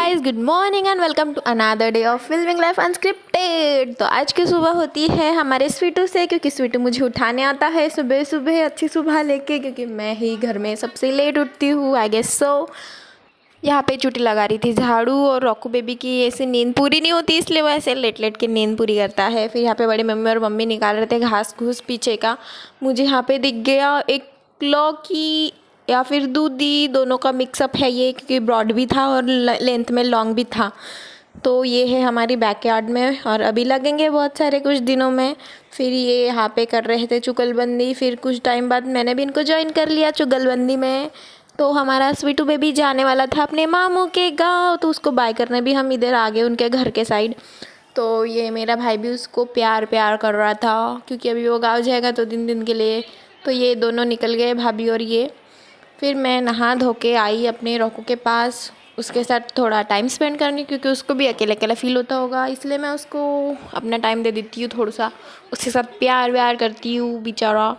Guys, good morning and welcome to another day of filming life unscripted. तो आज की सुबह होती है हमारे स्वीटू से, क्योंकि स्वीटू मुझे उठाने आता है सुबह सुबह अच्छी सुबह लेके, क्योंकि मैं ही घर में सबसे लेट उठती हूँ आई गेस सो। यहाँ पे चुटी लगा रही थी झाड़ू, और रॉकू बेबी की ऐसे नींद पूरी नहीं होती, इसलिए वो ऐसे लेट लेट के नींद पूरी करता है। फिर यहाँ पे बड़ी मम्मी और मम्मी निकाल रहे थे घास घूस पीछे का। मुझे यहाँ पे दिख गया एक लौकी या फिर दूधी, दोनों का मिक्सअप है ये, क्योंकि ब्रॉड भी था और लेंथ में लॉन्ग भी था। तो ये है हमारी बैकयार्ड में, और अभी लगेंगे बहुत सारे कुछ दिनों में। फिर ये यहाँ पे कर रहे थे चुगलबंदी। फिर कुछ टाइम बाद मैंने भी इनको ज्वाइन कर लिया चुगलबंदी में। तो हमारा स्वीटू बेबी जाने वाला था अपने मामू के गांव, तो उसको बाय करने भी हम इधर आ गए उनके घर के साइड। तो ये मेरा भाई भी उसको प्यार प्यार कर रहा था, क्योंकि अभी वो गाँव जाएगा तो दिन के लिए। तो ये दोनों निकल गए, भाभी और ये। फिर मैं नहा धो के आई अपने रॉकू के पास, उसके साथ थोड़ा टाइम स्पेंड करने, क्योंकि उसको भी अकेले अकेला फील होता होगा, इसलिए मैं उसको अपना टाइम दे देती हूँ, थोड़ा सा उसके साथ प्यार व्यार करती हूँ बेचारा।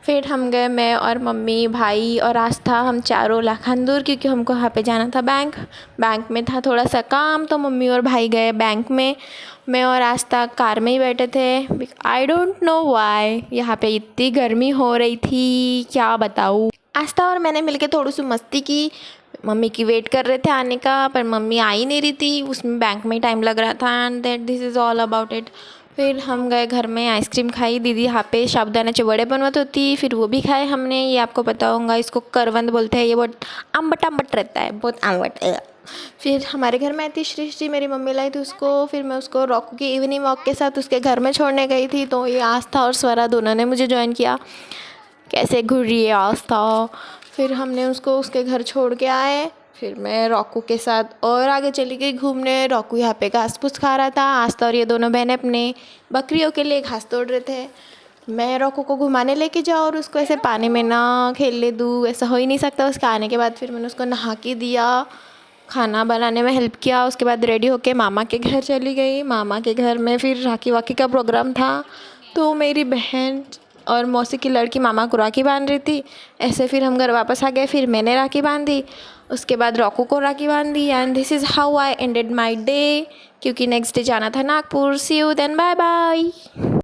फिर हम गए, मैं और मम्मी, भाई और आस्था, हम चारों लाखानदूर, क्योंकि हमको वहाँ पे जाना था बैंक में था थोड़ा सा काम। तो मम्मी और भाई गए बैंक में, मैं और आस्था कार में ही बैठे थे। आई डोंट नो वाई यहाँ पे इतनी गर्मी हो रही थी, क्या बताऊँ। आस्था और मैंने मिलके थोड़ी सी मस्ती की, मम्मी की वेट कर रहे थे आने का, पर मम्मी आ ही नहीं रही थी, उसमें बैंक में टाइम लग रहा था। And that this is all about it. फिर हम गए घर में, आइसक्रीम खाई, दीदी यहाँ पे साबुदाना चिवड़े बनवाती होती, फिर वो भी खाए हमने। ये आपको पता होगा, इसको करवंद बोलते हैं, ये बहुत अम्बट अम्बट रहता है, बहुत अम्बट। फिर हमारे घर में आई थी सृष्टि, मेरी मम्मी लाई थी उसको। फिर मैं उसको रॉकू की इवनिंग वॉक के साथ उसके घर में छोड़ने गई थी। तो ये आस्था और स्वरा दोनों ने मुझे ज्वाइन किया। कैसे घूर रही है आस्था। फिर हमने उसको उसके घर छोड़ के आए। फिर मैं रॉकू के साथ और आगे चली गई घूमने। रॉकू यहाँ पे घास फूस खा रहा था, आस्था और ये दोनों बहनें अपने बकरियों के लिए घास तोड़ रहे थे। मैं रॉकू को घुमाने लेके जाऊँ और उसको ऐसे पानी में ना खेलने दूँ, ऐसा हो ही नहीं सकता। उसके आने के बाद फिर मैंने उसको नहा के दिया, खाना बनाने में हेल्प किया। उसके बाद रेडी होके मामा के घर चली गई। मामा के घर में फिर राखी वाखी का प्रोग्राम था, तो मेरी बहन और मौसी की लड़की मामा को राखी बांध रही थी। ऐसे फिर हम घर वापस आ गए, फिर मैंने राखी बांधी, उसके बाद रॉकू को राखी बांधी। And this is how I ended my day, क्योंकि नेक्स्ट डे जाना था नागपुर। सी यू देन, बाय बाय।